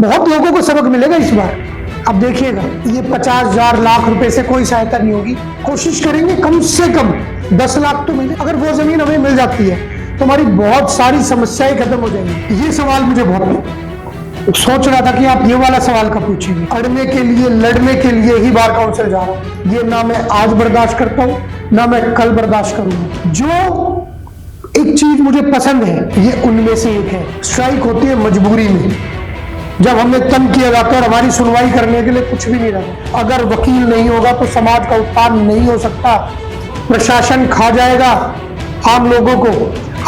बहुत लोगों को सबक मिलेगा इस बार। अब देखिएगा, ये 50,000 लाख रुपए से कोई सहायता नहीं होगी। कोशिश करेंगे कम से कम 10 लाख तो मिले। अगर वो जमीन हमें मिल जाती है तो हमारी बहुत सारी समस्याएं खत्म हो जाएंगी। ये सवाल मुझे बहुत सोच रहा था कि आप ये वाला सवाल कब पूछेंगे। अड़ने के लिए, लड़ने के लिए ही बार काउंसिल जा रहा हूँ। ये ना मैं आज बर्दाश्त करता हूँ, ना मैं कल बर्दाश्त करूंगा। जो एक चीज मुझे पसंद है, ये उनमें से एक है। स्ट्राइक होती है मजबूरी में, जब हमें तंग किया जाता है और हमारी सुनवाई करने के लिए कुछ भी नहीं रहता। अगर वकील नहीं होगा तो समाज का उत्थान नहीं हो सकता। प्रशासन खा जाएगा आम लोगों को।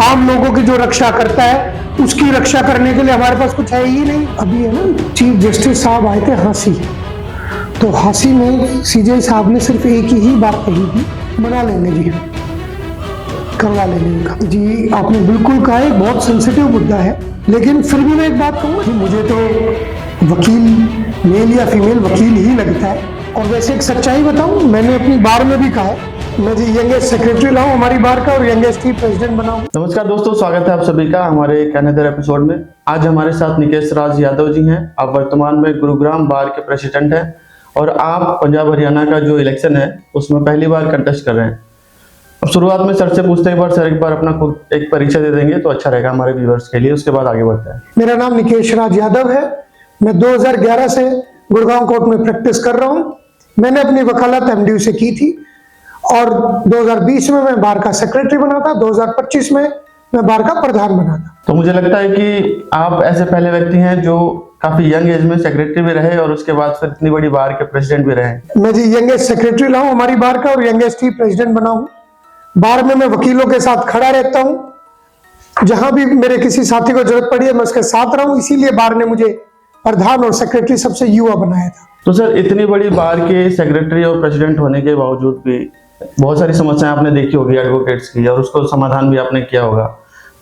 आम लोगों की जो रक्षा करता है, उसकी रक्षा करने के लिए हमारे पास कुछ है ही नहीं। अभी है ना, चीफ जस्टिस साहब आए थे हांसी, तो हांसी में सीजे साहब ने सिर्फ एक ही बात कही थी, मना लेने जी, करवा लेने का। जी आपने बिल्कुल कहा, एक बहुत सेंसिटिव मुद्दा है, लेकिन फिर भी मैं एक बात कहूँगा, मुझे तो वकील मेल या फीमेल वकील ही लगता है। और वैसे एक सच्चाई बताऊं, मैंने अपनी बार में भी कहा है, मैं जी यंगेस्ट सेक्रेटरी लाऊं हमारी बार का और यंगेस्ट ही प्रेसिडेंट बनाऊं। नमस्कार दोस्तों, स्वागत है आप सभी का हमारे एक अनदर एपिसोड में। आज हमारे साथ निकेश राज यादव जी हैं। आप वर्तमान में गुरुग्राम बार के प्रेसिडेंट हैं और आप पंजाब हरियाणा का जो इलेक्शन है उसमें पहली बार कंटेस्ट कर रहे हैं। अब शुरुआत में सर से पूछते हैं, एक बार अपना खुद एक परिचय दे देंगे तो अच्छा रहेगा हमारे व्यूअर्स के लिए, उसके बाद आगे बढ़ते हैं। मेरा नाम निकेश राज यादव है। मैं 2011 से गुड़गांव कोर्ट में प्रैक्टिस कर रहा हूँ। मैंने अपनी वकालत एमडीयू से की थी और 2020 में मैं बार का सेक्रेटरी बना था। 2025 में मैं बार का प्रधान बना था। तो मुझे लगता है कि आप ऐसे पहले व्यक्ति हैं जो काफी यंग एज में सेक्रेटरी भी रहे और उसके बाद फिर इतनी बड़ी बार के प्रेसिडेंट भी रहे। मैं जी यंगेस्ट सेक्रेटरी लाऊं हमारी बार का और यंगेस्ट ही प्रेसिडेंट बनाऊं। बार में मैं वकीलों के साथ खड़ा रहता हूं। जहां भी मेरे किसी साथी को जरूरत पड़ी है मैं उसके साथ रहूं। इसीलिए बार ने मुझे प्रधान और सेक्रेटरी सबसे युवा बनाया था। तो सर, इतनी बड़ी बार के सेक्रेटरी और प्रेसिडेंट होने के बावजूद भी बहुत सारी समस्याएं आपने देखी होगी एडवोकेट्स की, और उसको समाधान भी आपने किया होगा।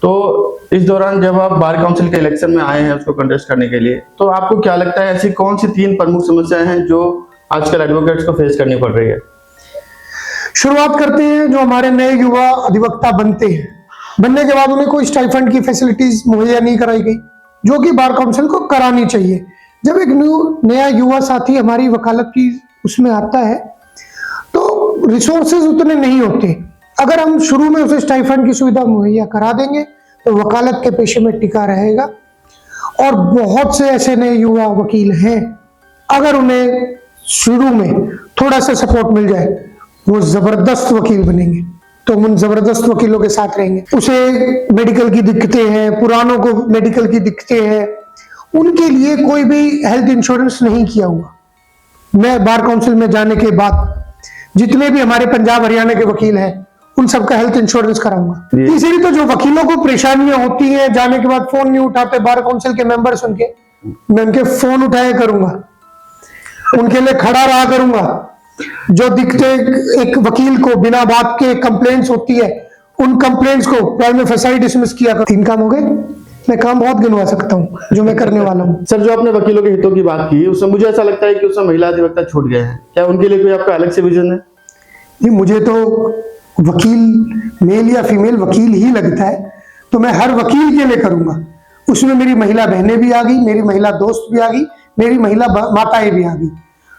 तो इस दौरान जब आप बार काउंसिल के इलेक्शन में आए हैं उसको कंटेस्ट करने के लिए, तो आपको क्या लगता है ऐसी कौन सी 3 प्रमुख समस्याएं हैं जो आजकल एडवोकेट्स को फेस करनी पड़ रही है? शुरुआत करते हैं, जो हमारे नए युवा अधिवक्ता बनते हैं, बनने के बाद उन्हें कोई स्टाइफंड की फैसिलिटीज मुहैया नहीं कराई गई, जो कि बार काउंसिल को करानी चाहिए। जब एक नया युवा साथी हमारी वकालत की उसमें आता है तो रिसोर्सेज उतने नहीं होते। अगर हम शुरू में उसे स्टाइफंड की सुविधा मुहैया करा देंगे तो वकालत के पेशे में टिका रहेगा। और बहुत से ऐसे नए युवा वकील हैं, अगर उन्हें शुरू में थोड़ा सा सपोर्ट मिल जाए वो जबरदस्त वकील बनेंगे। तो हम उन जबरदस्त वकीलों के साथ रहेंगे। उसे मेडिकल की दिक्कतें हैं, पुरानों को मेडिकल की दिक्कतें हैं, उनके लिए कोई भी हेल्थ इंश्योरेंस नहीं किया हुआ, मैं बार काउंसिल में जाने के बाद जितने भी हमारे पंजाब हरियाणा के वकील हैं उन सबका हेल्थ इंश्योरेंस कराऊंगा। तीसरी, तो जो वकीलों को परेशानियां होती हैं, जाने के बाद फोन नहीं उठाते बार काउंसिल के मेंबर्स, उनके मैं उनके फोन उठाया करूंगा, उनके लिए खड़ा रहा करूंगा। जो दिक्कतें एक वकील को बिना बात के कंप्लेंट्स होती है, उन कंप्लेंट्स को प्राइमा फेसाई डिसमिस किया कर। 3 काम हो गए। मैं काम बहुत गिनवा सकता हूँ जो मैं करने वाला हूँ। सर, जो आपने वकीलों के हितों की बात की, उसमें मुझे ऐसा लगता है कि उसमें महिला अधिवक्ता छूट गए हैं। क्या उनके लिए कोई आपका अलग से विजन है? नहीं, मुझे तो वकील मेल या फीमेल वकील ही लगता है, तो मैं हर वकील के लिए करूंगा। उसमें मेरी महिला बहनें भी आ गई, मेरी महिला दोस्त भी आ गई, मेरी महिला माताएं भी आ गई।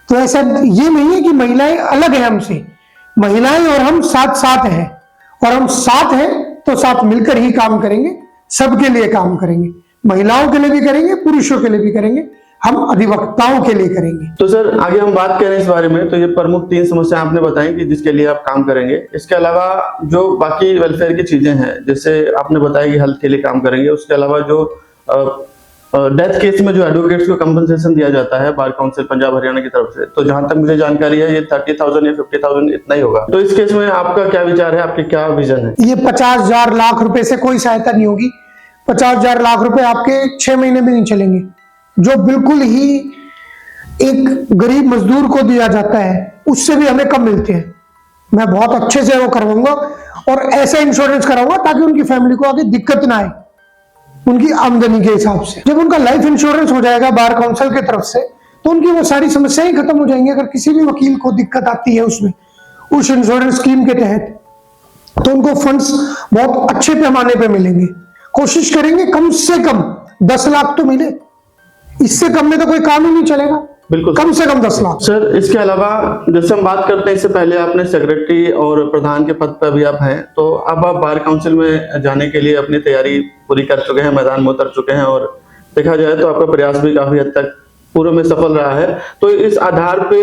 तो ऐसा ये नहीं है कि महिलाएं अलग हैं हमसे, महिलाएं और हम साथ साथ हैं, और हम साथ हैं तो साथ मिलकर ही काम करेंगे, सबके लिए काम करेंगे। महिलाओं के लिए भी करेंगे, पुरुषों के लिए भी करेंगे, हम अधिवक्ताओं के लिए करेंगे। तो सर, आगे हम बात करें इस बारे में, तो ये प्रमुख 3 समस्या आपने बताई कि जिसके लिए आप काम करेंगे। इसके अलावा जो बाकी वेलफेयर की चीजें हैं, जैसे आपने बताया कि हेल्थ के लिए काम करेंगे, उसके अलावा जो डेथ केस में जो एडवोकेट्स को कंपनसेशन दिया जाता है बार काउंसिल पंजाब हरियाणा की तरफ से, तो जहां तक मुझे जानकारी है ये 30,000 या 50,000 इतना ही होगा। तो इस केस में आपका क्या विचार है, आपके क्या विजन है? ये 50,000 लाख रुपए से कोई सहायता नहीं होगी। 50,000 लाख रुपए आपके 6 महीने में नहीं चलेंगे। जो बिल्कुल ही एक गरीब मजदूर को दिया जाता है उससे भी हमें कम मिलते हैं। मैं बहुत अच्छे से वो करवाऊंगा और ऐसा इंश्योरेंस कराऊंगा ताकि उनकी फैमिली को आगे दिक्कत ना आए, उनकी आमदनी के हिसाब से। जब उनका लाइफ इंश्योरेंस हो जाएगा बार काउंसिल की तरफ से, तो उनकी वो सारी समस्याएं खत्म हो जाएंगी। अगर किसी भी वकील को दिक्कत आती है उसमें, उस इंश्योरेंस स्कीम के तहत, तो उनको फंड्स बहुत अच्छे पैमाने पे मिलेंगे। कोशिश करेंगे कम से कम 10 लाख तो मिले। इससे कम में तो कोई काम ही नहीं चलेगा। बिल्कुल कम से कम 10 लाख। सर, इसके अलावा जैसे हम बात करते हैं, इससे पहले आपने सेक्रेटरी और प्रधान के पद पर भी आप हैं, तो अब आप बार काउंसिल में जाने के लिए अपनी तैयारी पूरी कर चुके हैं, मैदान में उतर चुके हैं, और देखा जाए तो आपका प्रयास भी काफी हद तक पूर्व में सफल रहा है। तो इस आधार पे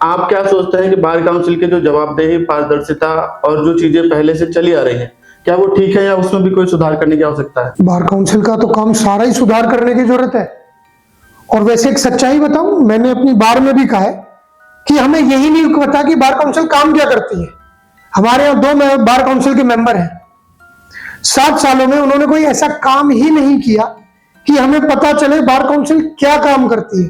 आप क्या सोचते हैं कि बार काउंसिल की जो जवाबदेही, पारदर्शिता और जो चीजें पहले से चली आ रही हैं, क्या वो ठीक है या उसमें भी कोई सुधार करने की आवश्यकता है? बार काउंसिल का तो काम सारा ही सुधार करने की जरूरत है। और वैसे एक सच्चाई बताऊं, मैंने अपनी बार में भी कहा है कि हमें यही नहीं पता कि बार काउंसिल काम क्या करती है। हमारे यहाँ 2 बार काउंसिल के मेंबर हैं, 7 सालों में उन्होंने कोई ऐसा काम ही नहीं किया कि हमें पता चले बार काउंसिल क्या काम करती है।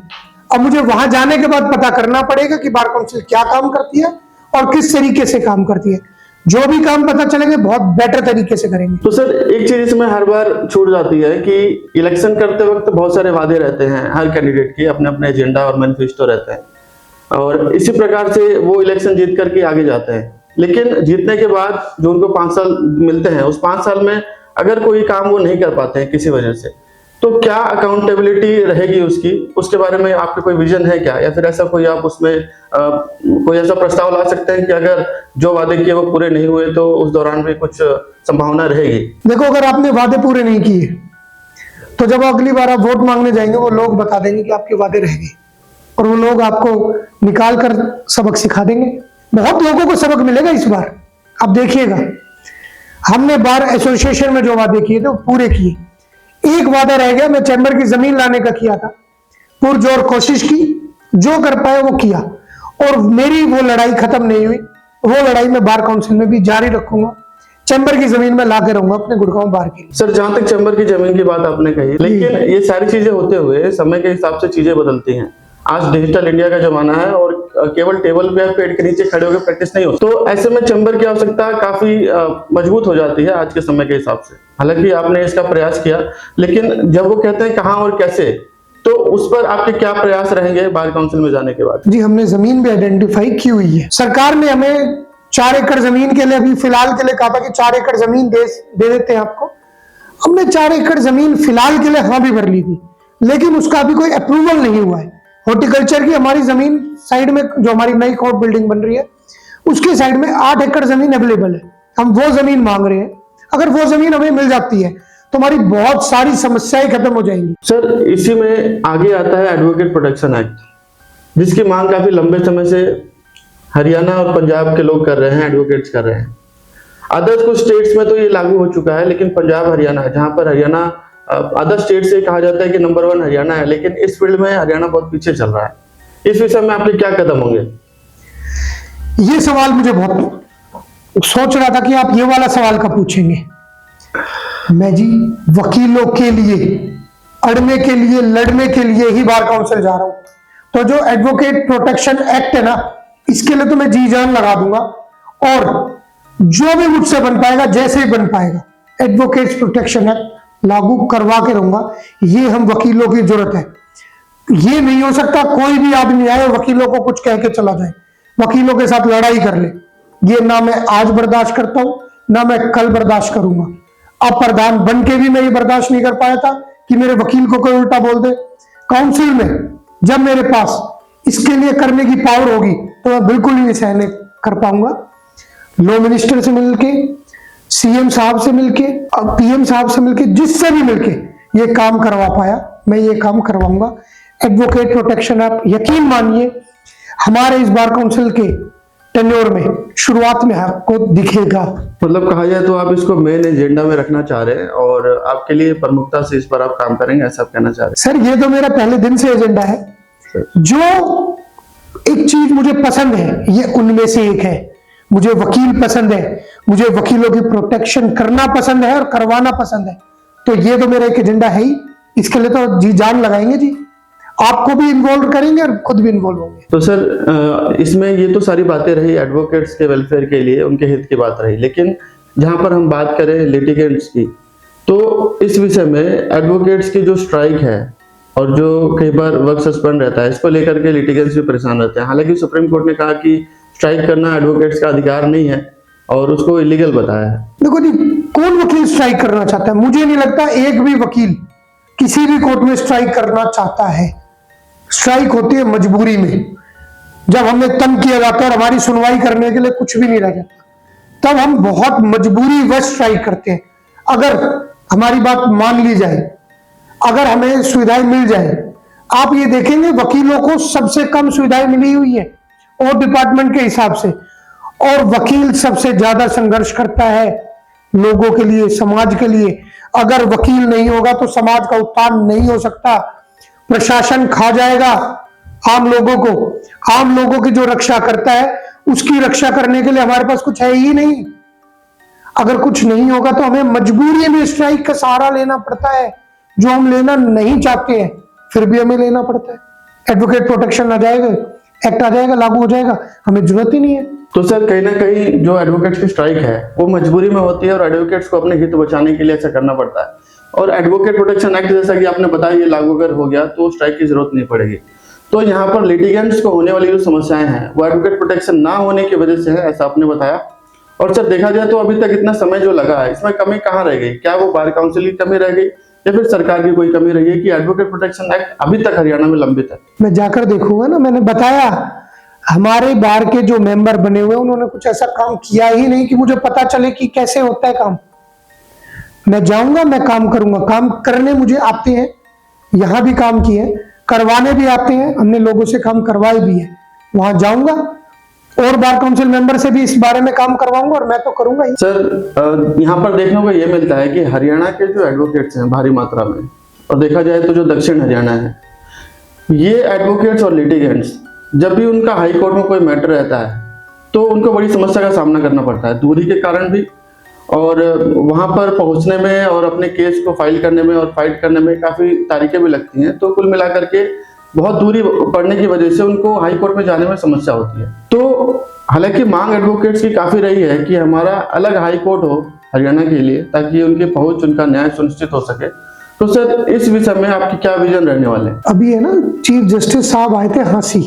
अब मुझे वहां जाने के बाद पता करना पड़ेगा कि बार काउंसिल क्या काम करती है और किस तरीके से काम करती है। जो भी काम पता चलेंगे बहुत बेटर तरीके से करेंगे। तो सर, एक चीज इसमें हर बार छूट जाती है कि इलेक्शन करते वक्त बहुत सारे वादे रहते हैं, हर कैंडिडेट के अपने अपने एजेंडा और मैनिफेस्टो रहते हैं, और इसी प्रकार से वो इलेक्शन जीत करके आगे जाते हैं। लेकिन जीतने के बाद जो उनको 5 साल मिलते हैं, उस 5 साल में अगर कोई काम वो नहीं कर पाते हैं किसी वजह से, तो क्या अकाउंटेबिलिटी रहेगी उसकी? उसके बारे में आपके कोई विजन है क्या, या फिर ऐसा कोई आप उसमें कोई ऐसा प्रस्ताव ला सकते हैं कि अगर जो वादे किए वो पूरे नहीं हुए तो उस दौरान भी कुछ संभावना रहेगी? देखो, अगर आपने वादे पूरे नहीं किए तो जब अगली बार आप वोट मांगने जाएंगे, वो लोग बता देंगे कि आपके वादे रह गए, और वो लोग आपको निकाल कर सबक सिखा देंगे। बहुत लोगों को सबक मिलेगा इस बार, आप देखिएगा। हमने बार एसोसिएशन में जो वादे किए थे वो पूरे किए। एक वादा रह गया, मैं चैम्बर की जमीन लाने का किया था, पुरजोर कोशिश की, जो कर पाए वो किया, और मेरी वो लड़ाई खत्म नहीं हुई। वो लड़ाई मैं बार काउंसिल में भी जारी रखूंगा। चैम्बर की जमीन में लाके रहूंगा अपने गुड़गांव बार के लिए। सर, जहां तक चैम्बर की जमीन की बात आपने कही, लेकिन ये सारी चीजें होते हुए समय के हिसाब से चीजें बदलती हैं। आज डिजिटल इंडिया का जमाना है और केवल टेबल पे पेड़ के नीचे खड़े होकर प्रैक्टिस नहीं होती, तो ऐसे में चैम्बर की आवश्यकता काफी मजबूत हो जाती है आज के समय के हिसाब से। हालांकि आपने इसका प्रयास किया, लेकिन जब वो कहते हैं कहां और कैसे, तो उस पर आपके क्या प्रयास रहेंगे बार काउंसिल में जाने के बाद? जी, हमने जमीन भी आइडेंटिफाई की हुई है। सरकार ने हमें 4 एकड़ जमीन के लिए अभी फिलहाल के लिए कहा था कि 4 एकड़ जमीन दे देते हैं आपको। हमने 4 एकड़ जमीन फिलहाल के लिए हाँ भी भर ली थी, लेकिन उसका अभी कोई अप्रूवल नहीं हुआ है। हॉर्टिकल्चर की हमारी जमीन साइड में, जो हमारी नई कोर्ट बिल्डिंग बन रही है, उसके साइड में 8 एकड़ जमीन अवेलेबल है। हम वो जमीन मांग रहे हैं। अगर वो जमीन हमें मिल जाती है तो हमारी बहुत सारी समस्याएं खत्म हो जाएंगी। सर, इसी में आगे आता है एडवोकेट प्रोटेक्शन एक्ट, जिसकी मांग काफी लंबे समय से हरियाणा और पंजाब के लोग कर रहे हैं, एडवोकेट्स कर रहे हैं। अदर कुछ स्टेट्स में तो ये लागू हो चुका है, लेकिन पंजाब, हरियाणा, जहां पर हरियाणा अदर स्टेट से कहा जाता है कि नंबर 1 हरियाणा है, लेकिन इस फील्ड में हरियाणा बहुत पीछे चल रहा है। इस विषय में आपके क्या कदम होंगे? ये सवाल मुझे बहुत सोच रहा था कि आप ये वाला सवाल कब पूछेंगे। मैं जी वकीलों के लिए, अड़ने के लिए, लड़ने के लिए ही बार काउंसिल जा रहा हूं। तो जो एडवोकेट प्रोटेक्शन एक्ट है ना, इसके लिए तो मैं जी जान लगा दूंगा, और जो भी मुझसे बन पाएगा, जैसे ही बन पाएगा, एडवोकेट प्रोटेक्शन एक्ट लागू करवा के रहूंगा। ये हम वकीलों की जरूरत है। ये नहीं हो सकता कोई भी आदमी आए वकीलों को कुछ कह के चला जाए, वकीलों के साथ लड़ाई कर ले। ये ना मैं आज बर्दाश्त करता हूं, ना मैं कल बर्दाश्त करूंगा। अब प्रधान बन के भी मैं ये बर्दाश्त नहीं कर पाया था कि मेरे वकील को कोई उल्टा बोल दे। काउंसिल में जब मेरे पास इसके लिए करने की पावर होगी तो मैं बिल्कुल नहीं सहन कर पाऊंगा। लॉ मिनिस्टर से मिलके, सीएम साहब से मिलके, पीएम साहब से मिलके, जिससे भी मिलके ये काम करवा पाया, मैं ये काम करवाऊंगा। एडवोकेट प्रोटेक्शन एक्ट, यकीन मानिए, हमारे इस बार काउंसिल के टेन्योर में शुरुआत में आपको दिखेगा। मतलब कहा जाए तो आप इसको मेन एजेंडा में रखना चाह रहे हैं और आपके लिए प्रमुखता से इस पर आप काम करेंगे, ऐसा आप कहना चाह रहे हैं? सर, ये तो मेरा पहले दिन से एजेंडा है। जो एक चीज मुझे पसंद है, ये उनमें से एक है। मुझे वकील पसंद है, मुझे वकीलों की प्रोटेक्शन करना पसंद है और करवाना पसंद है। तो ये तो मेरा एक एजेंडा है ही। इसके लिए तो जी जान लगाएंगे जी, आपको भी इन्वॉल्व करेंगे और खुद भी इन्वॉल्व होंगे। तो सर, इसमें ये तो सारी बातें रही एडवोकेट्स के वेलफेयर के लिए, उनके हित की बात रही, लेकिन जहां पर हम बात करें लिटिगेंट्स की, तो इस विषय में एडवोकेट्स की जो स्ट्राइक है और जो कई बार वर्क सस्पेंड रहता है, इसको लेकर के लिटिगेंट्स भी परेशान रहते हैं। हालांकि सुप्रीम कोर्ट ने कहा कि स्ट्राइक करना एडवोकेट्स का अधिकार नहीं है और उसको इलीगल बताया है। देखो जी, कौन वकील स्ट्राइक करना चाहता है? मुझे नहीं लगता एक भी वकील किसी भी कोर्ट में स्ट्राइक करना चाहता है, स्ट्राइक होती है मजबूरी में, जब हमें तंग किया जाता है और हमारी सुनवाई करने के लिए कुछ भी नहीं रह जाता, तब हम बहुत मजबूरी वश स्ट्राइक करते हैं। अगर हमारी बात मान ली जाए, अगर हमें सुविधाएं मिल जाए, आप ये देखेंगे वकीलों को सबसे कम सुविधाएं मिली हुई है और डिपार्टमेंट के हिसाब से, और वकील सबसे ज्यादा संघर्ष करता है लोगों के लिए, समाज के लिए। अगर वकील नहीं होगा तो समाज का उत्थान नहीं हो सकता, प्रशासन खा जाएगा आम लोगों को। आम लोगों की जो रक्षा करता है उसकी रक्षा करने के लिए हमारे पास कुछ है ही नहीं। अगर कुछ नहीं होगा तो हमें मजबूरी में स्ट्राइक का सहारा लेना पड़ता है, जो हम लेना नहीं चाहते हैं फिर भी हमें लेना पड़ता है। एडवोकेट प्रोटेक्शन आ जाएगा, एक्ट आ जाएगा, लागू हो जाएगा, हमें जरूरत ही नहीं है। तो सर कहीं ना कहीं जो एडवोकेट्स की स्ट्राइक है वो मजबूरी में होती है और एडवोकेट्स को अपने हित बचाने के लिए ऐसा करना पड़ता है। और एडवोकेट प्रोटेक्शन एक्ट जैसा कि आपने बताया ये लागू अगर हो गया तो स्ट्राइक की जरूरत नहीं पड़ेगी। तो यहाँ पर लिटिगेंट्स को होने वाली जो समस्याएं हैं वो एडवोकेट प्रोटेक्शन ना होने की वजह से है, ऐसा आपने बताया। और सर देखा जाए तो अभी तक इतना समय जो लगा है इसमें कमी कहाँ रह गई? क्या वो बार काउंसिल की कमी रह गई या फिर सरकार की कोई कमी रही है कि एडवोकेट प्रोटेक्शन एक्ट अभी तक हरियाणा में लंबित है? मैं जाकर देखूंगा ना, मैंने बताया हमारे बार के जो मेंबर बने हुए उन्होंने कुछ ऐसा काम किया ही नहीं कि मुझे पता चले कि कैसे होता है काम। मैं जाऊंगा, मैं काम करूंगा, काम करने मुझे आते हैं, यहां भी काम किए, करवाने भी आते हैं, हमने लोगों से काम करवाए भी है। वहां जाऊंगा और बार काउंसिल मेंबर से भी इस बारे में काम करवाऊंगा और मैं तो करूंगा ही। सर यहाँ पर देखने को ये मिलता है कि हरियाणा के जो एडवोकेट्स हैं भारी मात्रा में, और देखा जाए तो जो दक्षिण हरियाणा है, ये एडवोकेट्स और लिटिगेंट्स जब भी उनका हाई कोर्ट में कोई मैटर रहता है तो उनको बड़ी समस्या का सामना करना पड़ता है, दूरी के कारण भी, और वहां पर पहुंचने में और अपने केस को फाइल करने में और फाइट करने में काफी तारीखें भी लगती हैं। तो कुल मिलाकर के बहुत दूरी पड़ने की वजह से उनको हाई कोर्ट में जाने में समस्या होती है। तो हालांकि मांग एडवोकेट्स की काफी रही है कि हमारा अलग हाई कोर्ट हो हरियाणा के लिए, ताकि उनकी पहुंच, उनका न्याय सुनिश्चित हो सके। तो सर इस विषय में आपकी क्या विजन रहने वाले हैं? अभी है ना, चीफ जस्टिस साहब आए थे हांसी,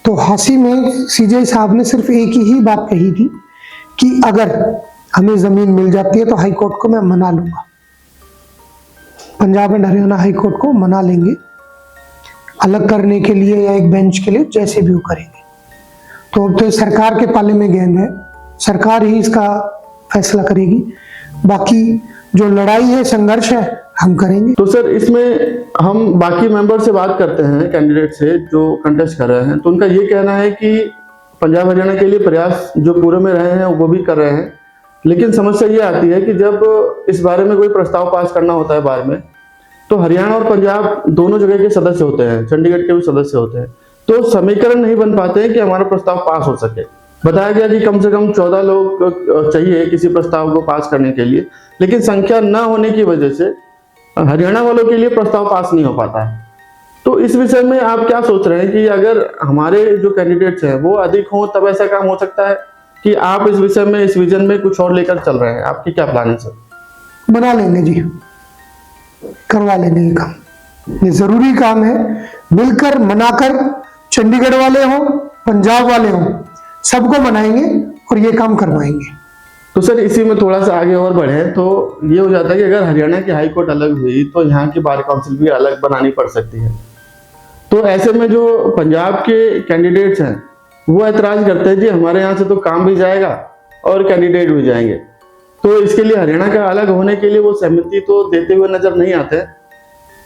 तो हांसी में सीजेआई साहब ने सिर्फ एक ही बात कही थी कि अगर हमें जमीन मिल जाती है तो हाई कोर्ट को मैं मना लूंगा, Punjab and Haryana high court को मना लेंगे अलग करने के लिए या एक बेंच के लिए, जैसे भी वो करेंगे। तो अब तो सरकार के पाले में गेंद है, सरकार ही इसका फैसला करेगी। बाकी जो लड़ाई है, संघर्ष है, हम करेंगे। तो सर इसमें हम बाकी मेंबर से बात करते हैं, कैंडिडेट से जो कंटेस्ट कर रहे हैं, तो उनका ये कहना है कि पंजाब हरियाणा के लिए प्रयास जो पूरे में रहे हैं वो भी कर रहे हैं, लेकिन समस्या ये आती है कि जब इस बारे में कोई प्रस्ताव पास करना होता है बार में, तो हरियाणा और पंजाब दोनों जगह के सदस्य होते हैं, चंडीगढ़ के भी सदस्य होते हैं, तो समीकरण नहीं बन पाते हैं कि हमारा प्रस्ताव पास हो सके। बताया गया कि कम से कम 14 लोग चाहिए किसी प्रस्ताव को पास करने के लिए, लेकिन संख्या न होने की वजह से हरियाणा वालों के लिए प्रस्ताव पास नहीं हो पाता है। तो इस विषय में आप क्या सोच रहे हैं कि अगर हमारे जो कैंडिडेट्स हैं वो अधिक हों तब ऐसा काम हो सकता है, कि आप इस विषय में, इस विजन में कुछ और लेकर चल रहे हैं? आपकी क्या प्लान है सर? बना लेंगे जी, करवा लेंगे ये काम, ये जरूरी काम है। मिलकर मनाकर, चंडीगढ़ वाले हों, पंजाब वाले हों, सबको मनाएंगे और ये काम करवाएंगे। तो सर इसी में थोड़ा सा आगे और बढ़े तो ये हो जाता है कि अगर हरियाणा की हाई कोर्ट अलग हुई तो यहाँ की बार काउंसिल भी अलग बनानी पड़ सकती है। तो ऐसे में जो पंजाब के कैंडिडेट्स हैं वो ऐतराज करते हैं कि हमारे यहाँ से तो काम भी जाएगा और कैंडिडेट भी जाएंगे, तो इसके लिए हरियाणा का अलग होने के लिए वो सहमति तो देते हुए नजर नहीं आते।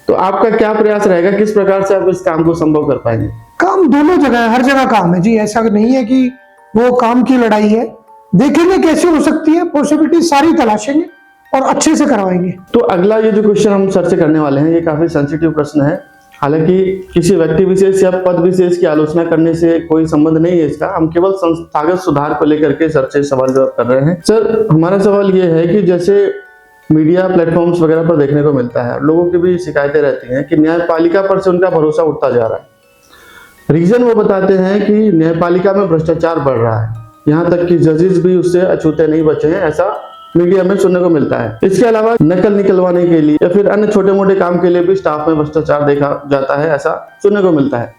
तो आपका क्या प्रयास रहेगा, किस प्रकार से आप इस काम को संभव कर पाएंगे? काम दोनों जगह है, हर जगह काम है जी, ऐसा नहीं है कि वो काम की लड़ाई है। देखेंगे कैसे हो सकती है, पॉसिबिलिटी सारी तलाशेंगे और अच्छे से करवाएंगे। तो अगला ये जो क्वेश्चन हम सर से करने वाले हैं ये काफी सेंसिटिव प्रश्न है, हालांकि किसी व्यक्ति विशेष या पद विशेष की आलोचना करने से कोई संबंध नहीं है इसका, हम केवल संस्थागत सुधार को लेकर के सर से सवाल जवाब कर रहे हैं। सर हमारा सवाल ये है कि जैसे मीडिया प्लेटफॉर्म्स वगैरह पर देखने को मिलता है, लोगों की भी शिकायतें रहती हैं कि न्यायपालिका पर से उनका भरोसा उठता जा रहा है। रीजन वो बताते हैं कि न्यायपालिका में भ्रष्टाचार बढ़ रहा है, यहाँ तक कि जजेस भी उससे अछूते नहीं बचे हैं, ऐसा मीडिया में सुनने को मिलता है। इसके अलावा नकल निकलवाने के लिए या फिर अन्य छोटे मोटे काम के लिए भी स्टाफ में भ्रष्टाचार देखा जाता है, ऐसा सुनने को मिलता है।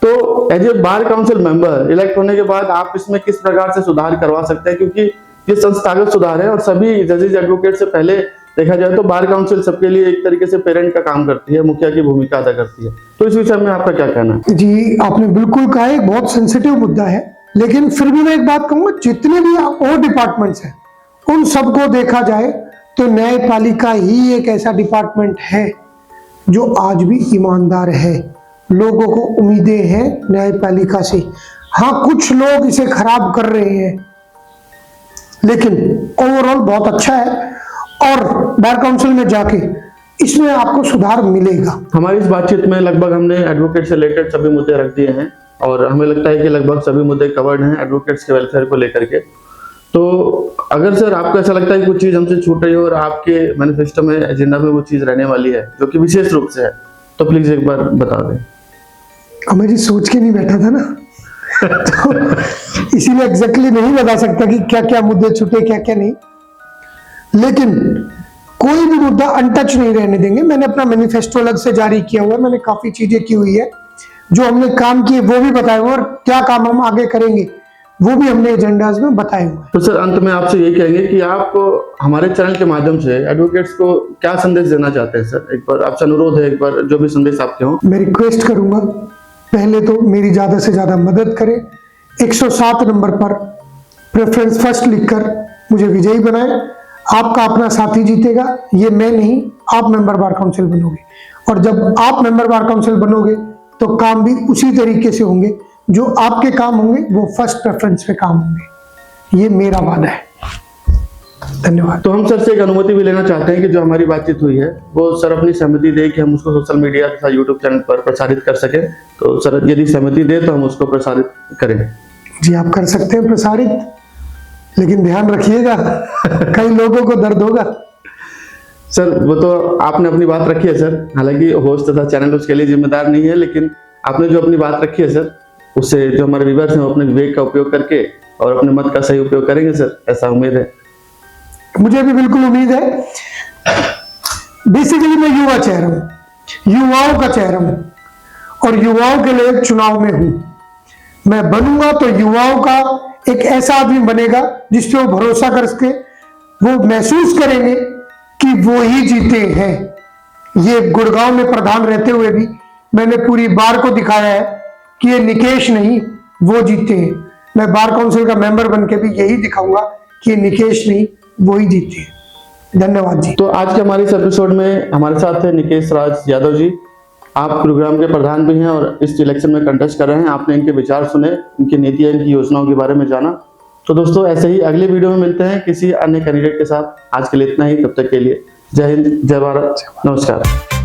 तो as a bar council member elect होने के बाद आप इसमें किस प्रकार से सुधार करवा सकते हैं, क्योंकि ये संस्थागत सुधार है और सभी जजेस एडवोकेट से पहले देखा जाए तो बार काउंसिल सबके लिए एक तरीके से पेरेंट का काम करती है, मुखिया की भूमिका अदा करती है। तो इस विषय में आपका क्या कहना है? जी, आपने बिल्कुल कहा, एक बहुत सेंसिटिव मुद्दा है, लेकिन फिर भी मैं एक बात कहूंगा, जितने भी और डिपार्टमेंट्स हैं उन सबको देखा जाए तो न्यायपालिका ही एक ऐसा डिपार्टमेंट है जो आज भी ईमानदार है। लोगों को उम्मीदें हैं न्यायपालिका से। हाँ, कुछ लोग इसे खराब कर रहे हैं, लेकिन ओवरऑल बहुत अच्छा है और बार काउंसिल में जाके इसमें आपको सुधार मिलेगा। हमारी इस बातचीत में लगभग हमने एडवोकेट से रिलेटेड सभी मुद्दे रख दिए हैं और हमें लगता है कि लगभग सभी मुद्दे कवर्ड हैं एडवोकेट्स के वेलफेयर को लेकर के। तो अगर सर आपको ऐसा लगता है कि कुछ चीज़ हमसे छूट रही हो और आपके मैनिफेस्टो में, एजेंडा में वो चीज़ रहने वाली है जो कि विशेष रूप से है, तो प्लीज़ एक बार बता दें। मैं जी सोच के नहीं बैठा था ना तो इसीलिए एग्जैक्टली नहीं बता सकता कि क्या क्या मुद्दे छूटे, क्या क्या नहीं, लेकिन कोई भी मुद्दा अनटच नहीं रहने देंगे। मैंने अपना मैनिफेस्टो अलग से जारी किया हुआ है, मैंने काफी चीजें की हुई है, जो हमने काम किए वो भी बताए हुए और क्या काम हम आगे करेंगे वो भी हमने एजेंडाज में बताए हुए हैं। तो सर अंत में आपसे ये कहेंगे कि आप हमारे चैनल के माध्यम से एडवोकेट्स को क्या संदेश देना चाहते हैं सर? एक बार आपसे अनुरोध है, एक बार जो भी संदेश आपके हों। मैं रिक्वेस्ट करूंगा, पहले तो मेरी ज्यादा से ज्यादा मदद करें, 107 नंबर पर प्रेफरेंस फर्स्ट लिखकर मुझे विजयी बनाए। आपका अपना साथी जीतेगा, ये मैं नहीं, आप मेंबर बार काउंसिल बनोगे, और जब आप मेंबर बार काउंसिल बनोगे तो काम भी उसी तरीके से होंगे, जो आपके काम होंगे वो फर्स्ट प्रेफरेंस पे काम होंगे, ये मेरा वादा है। धन्यवाद। तो हम सर से एक अनुमति भी लेना चाहते हैं कि जो हमारी बातचीत हुई है वो सर अपनी सहमति दे कि हम उसको सोशल मीडिया तथा यूट्यूब चैनल पर प्रसारित कर सके। तो सर यदि सहमति दे तो हम उसको प्रसारित करें। जी, आप कर सकते हैं प्रसारित, लेकिन ध्यान रखिएगा कई लोगों को दर्द होगा। सर वो तो आपने अपनी बात रखी है सर, हालांकि होस्ट तथा चैनल उसके लिए जिम्मेदार नहीं है, लेकिन आपने जो अपनी बात रखी है सर, उससे जो हमारे व्यूअर्स हैं वो अपने विवेक का उपयोग करके और अपने मत का सही उपयोग करेंगे सर, ऐसा उम्मीद है। मुझे भी बिल्कुल उम्मीद है। बेसिकली मैं युवा चेहरा हूं, युवाओं का चेहरा हूं और युवाओं के लिए चुनाव में हूं। मैं बनूंगा तो युवाओं का एक ऐसा आदमी बनेगा जिस पे वो भरोसा कर सके, वो महसूस करेंगे कि वो ही जीते हैं। ये गुड़गांव में प्रधान रहते हुए भी मैंने पूरी बार को दिखाया है कि ये निकेश नहीं, वो जीते हैं। मैं बार काउंसिल का मेंबर बन के भी यही दिखाऊंगा कि ये निकेश नहीं, वो ही जीते हैं। धन्यवाद जी। तो आज के हमारे इस एपिसोड में हमारे साथ थे निकेश राज यादव जी। आप गुरुग्राम के प्रधान भी हैं और इस इलेक्शन में कंटेस्ट कर रहे हैं। आपने इनके विचार सुने, इनकी नीतियां, इनकी योजनाओं के बारे में जाना। तो दोस्तों ऐसे ही अगले वीडियो में मिलते हैं किसी अन्य कैंडिडेट के साथ। आज के लिए इतना ही, तब तक के लिए जय हिंद, जय भारत, नमस्कार।